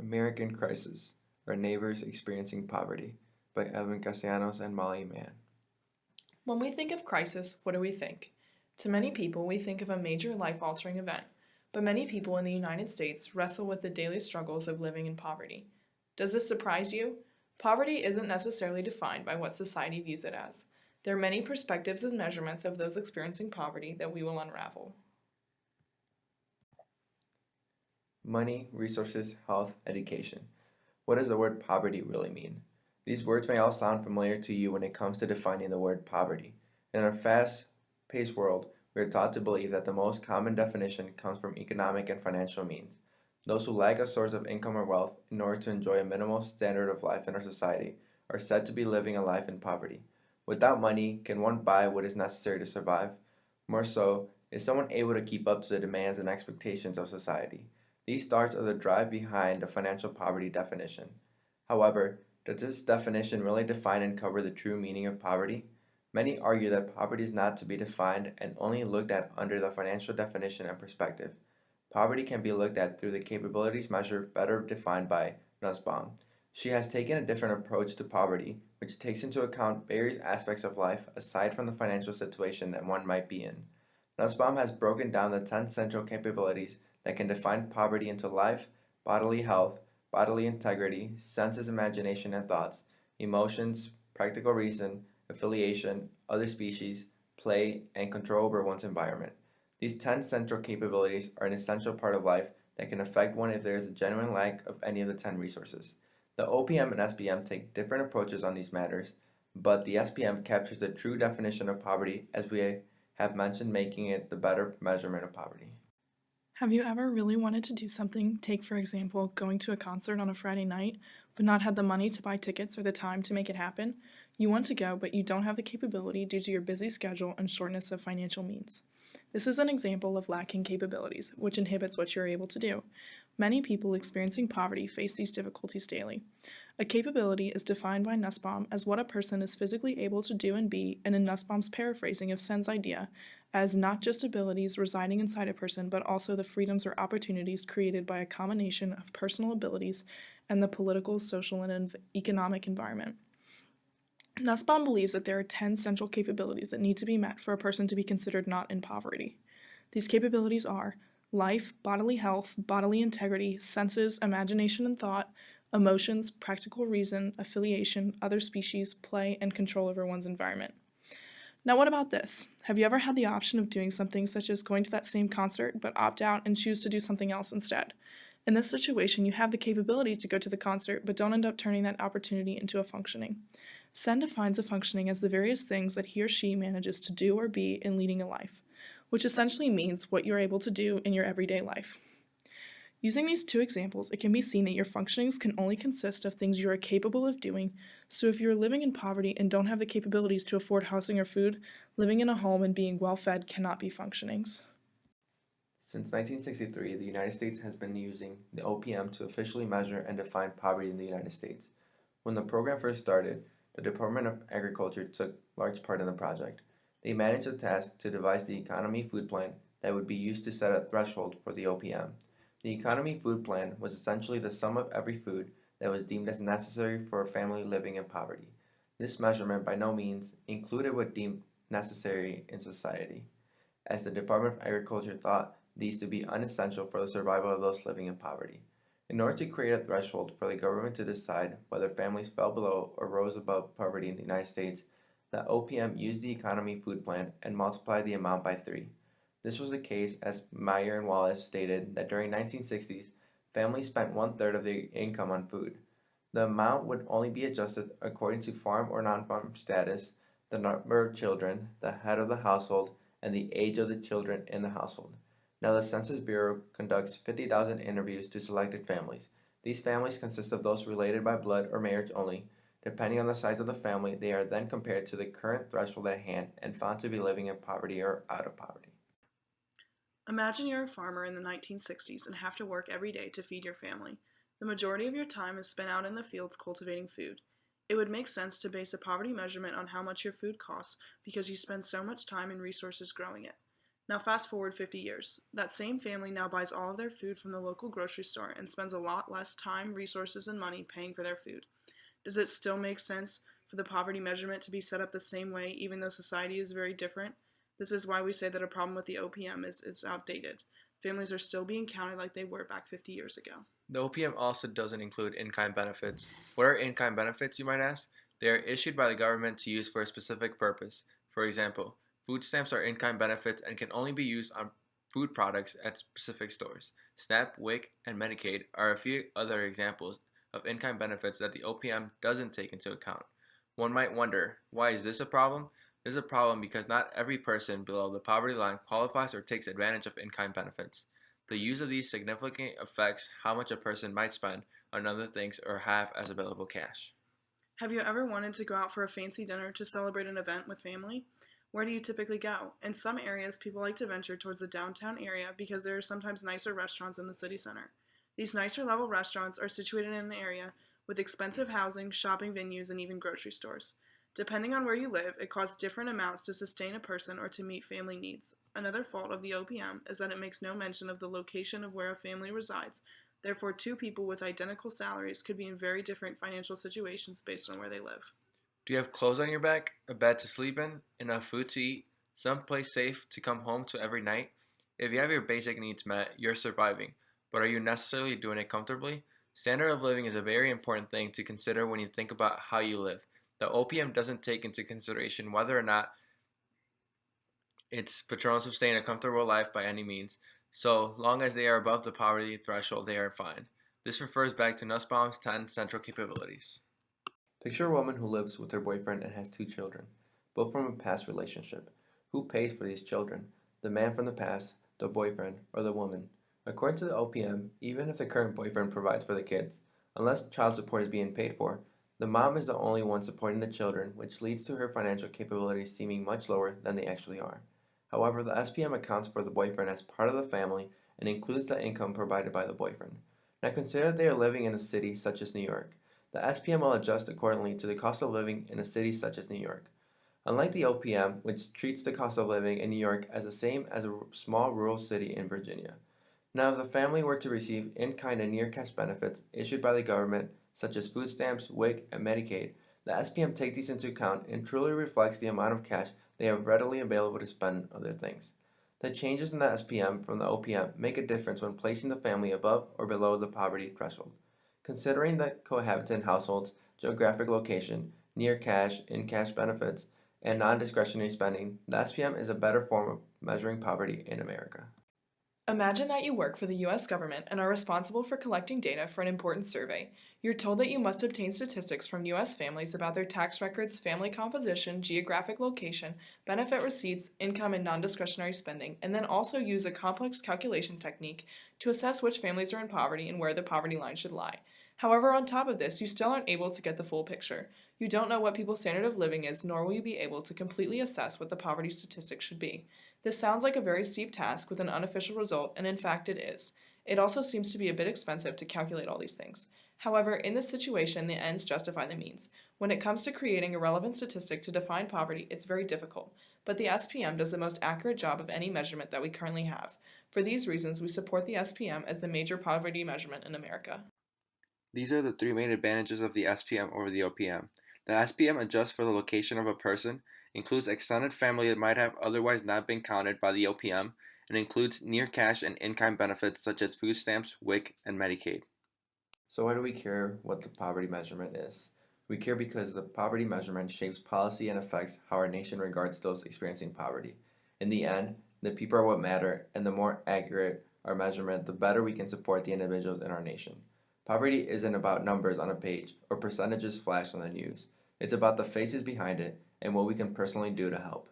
American Crisis: Our Neighbors Experiencing Poverty by Edwin Castellanos and Molly Mann. When we think of crisis, what do we think? To many people, we think of a major life altering event, but many people in the United States wrestle with the daily struggles of living in poverty. Does this surprise you? Poverty isn't necessarily defined by what society views it as. There are many perspectives and measurements of those experiencing poverty that we will unravel. Money, resources, health, education. What does the word poverty really mean? These words may all sound familiar to you when it comes to defining the word poverty. In our fast paced world, we are taught to believe that the most common definition comes from economic and financial means. Those who lack a source of income or wealth in order to enjoy a minimal standard of life in our society are said to be living a life in poverty. Without money, can one buy what is necessary to survive? More so, is someone able to keep up to the demands and expectations of society? These thoughts are the drive behind the financial poverty definition. However, does this definition really define and cover the true meaning of poverty? Many argue that poverty is not to be defined and only looked at under the financial definition and perspective. Poverty can be looked at through the capabilities measure better defined by Nussbaum. She has taken a different approach to poverty, which takes into account various aspects of life aside from the financial situation that one might be in. Nussbaum has broken down the 10 central capabilities that can define poverty into life, bodily health, bodily integrity, senses, imagination, and thoughts, emotions, practical reason, affiliation, other species, play, and control over one's environment. These 10 central capabilities are an essential part of life that can affect one if there is a genuine lack of any of the 10 resources. The OPM and SPM take different approaches on these matters, but the SPM captures the true definition of poverty as we have mentioned, making it the better measurement of poverty. Have you ever really wanted to do something, take for example, going to a concert on a Friday night, but not had the money to buy tickets or the time to make it happen? You want to go, but you don't have the capability due to your busy schedule and shortness of financial means. This is an example of lacking capabilities, which inhibits what you're able to do. Many people experiencing poverty face these difficulties daily. A capability is defined by Nussbaum as what a person is physically able to do and be, and in Nussbaum's paraphrasing of Sen's idea, as not just abilities residing inside a person, but also the freedoms or opportunities created by a combination of personal abilities and the political, social, and economic environment. Nussbaum believes that there are 10 central capabilities that need to be met for a person to be considered not in poverty. These capabilities are life, bodily health, bodily integrity, senses, imagination and thought, emotions, practical reason, affiliation, other species, play, and control over one's environment. Now, what about this? Have you ever had the option of doing something such as going to that same concert, but opt out and choose to do something else instead? In this situation, you have the capability to go to the concert, but don't end up turning that opportunity into a functioning. Sen defines a functioning as the various things that he or she manages to do or be in leading a life, which essentially means what you're able to do in your everyday life. Using these two examples, it can be seen that your functionings can only consist of things you are capable of doing, so if you're living in poverty and don't have the capabilities to afford housing or food, living in a home and being well fed cannot be functionings. Since 1963, the United States has been using the OPM to officially measure and define poverty in the United States. When the program first started, the Department of Agriculture took large part in the project. They managed the task to devise the Economy Food Plan that would be used to set a threshold for the OPM. The Economy Food Plan was essentially the sum of every food that was deemed as necessary for a family living in poverty. This measurement by no means included what deemed necessary in society, as the Department of Agriculture thought these to be unessential for the survival of those living in poverty. In order to create a threshold for the government to decide whether families fell below or rose above poverty in the United States, the OPM used the Economy Food Plan and multiplied the amount by 3. This was the case as Meyer and Wallace stated that during 1960s, families spent one-third of their income on food. The amount would only be adjusted according to farm or non-farm status, the number of children, the head of the household, and the age of the children in the household. Now, the Census Bureau conducts 50,000 interviews to selected families. These families consist of those related by blood or marriage only. Depending on the size of the family, they are then compared to the current threshold at hand and found to be living in poverty or out of poverty. Imagine you're a farmer in the 1960s and have to work every day to feed your family. The majority of your time is spent out in the fields cultivating food. It would make sense to base a poverty measurement on how much your food costs because you spend so much time and resources growing it. Now, fast forward 50 years. That same family now buys all of their food from the local grocery store and spends a lot less time, resources, and money paying for their food. Does it still make sense for the poverty measurement to be set up the same way, even though society is very different? This is why we say that a problem with the OPM is it's outdated. Families are still being counted like they were back 50 years ago. The OPM also doesn't include in-kind benefits. What are in-kind benefits, you might ask? They are issued by the government to use for a specific purpose. For example, food stamps are in-kind benefits and can only be used on food products at specific stores. SNAP, WIC, and Medicaid are a few other examples of in-kind benefits that the OPM doesn't take into account. One might wonder, why is this a problem? This is a problem because not every person below the poverty line qualifies or takes advantage of in-kind benefits. The use of these significantly affects how much a person might spend on other things or have as available cash. Have you ever wanted to go out for a fancy dinner to celebrate an event with family? Where do you typically go? In some areas, people like to venture towards the downtown area because there are sometimes nicer restaurants in the city center. These nicer level restaurants are situated in an area with expensive housing, shopping venues, and even grocery stores. Depending on where you live, it costs different amounts to sustain a person or to meet family needs. Another fault of the OPM is that it makes no mention of the location of where a family resides. Therefore, two people with identical salaries could be in very different financial situations based on where they live. Do you have clothes on your back, a bed to sleep in, enough food to eat, some place safe to come home to every night? If you have your basic needs met, you're surviving, but are you necessarily doing it comfortably? Standard of living is a very important thing to consider when you think about how you live. The OPM doesn't take into consideration whether or not its patrons sustain a comfortable life by any means. So long as they are above the poverty threshold, they are fine. This refers back to Nussbaum's 10 central capabilities. Picture a woman who lives with her boyfriend and has two children, both from a past relationship. Who pays for these children? The man from the past, the boyfriend, or the woman? According to the OPM, even if the current boyfriend provides for the kids, unless child support is being paid for, the mom is the only one supporting the children, which leads to her financial capabilities seeming much lower than they actually are. However, the SPM accounts for the boyfriend as part of the family and includes the income provided by the boyfriend. Now consider that they are living in a city such as New York. The SPM will adjust accordingly to the cost of living in a city such as New York. Unlike the OPM, which treats the cost of living in New York as the same as a small rural city in Virginia. Now, if the family were to receive in-kind and near-cash benefits issued by the government, such as food stamps, WIC, and Medicaid, the SPM takes these into account and truly reflects the amount of cash they have readily available to spend on other things. The changes in the SPM from the OPM make a difference when placing the family above or below the poverty threshold. Considering the cohabitant households, geographic location, near cash, in cash benefits, and non discretionary spending, the SPM is a better form of measuring poverty in America. Imagine that you work for the US government and are responsible for collecting data for an important survey. You're told that you must obtain statistics from US families about their tax records, family composition, geographic location, benefit receipts, income, and non discretionary spending, and then also use a complex calculation technique to assess which families are in poverty and where the poverty line should lie. However, on top of this, you still aren't able to get the full picture. You don't know what people's standard of living is, nor will you be able to completely assess what the poverty statistics should be. This sounds like a very steep task with an unofficial result, and in fact it is. It also seems to be a bit expensive to calculate all these things. However, in this situation, the ends justify the means. When it comes to creating a relevant statistic to define poverty, it's very difficult, but the SPM does the most accurate job of any measurement that we currently have. For these reasons, we support the SPM as the major poverty measurement in America. These are the three main advantages of the SPM over the OPM. The SPM adjusts for the location of a person, includes extended family that might have otherwise not been counted by the OPM, and includes near cash and in-kind benefits such as food stamps, WIC, and Medicaid. So why do we care what the poverty measurement is? We care because the poverty measurement shapes policy and affects how our nation regards those experiencing poverty. In the end, the people are what matter, and the more accurate our measurement, the better we can support the individuals in our nation. Poverty isn't about numbers on a page or percentages flashed on the news. It's about the faces behind it and what we can personally do to help.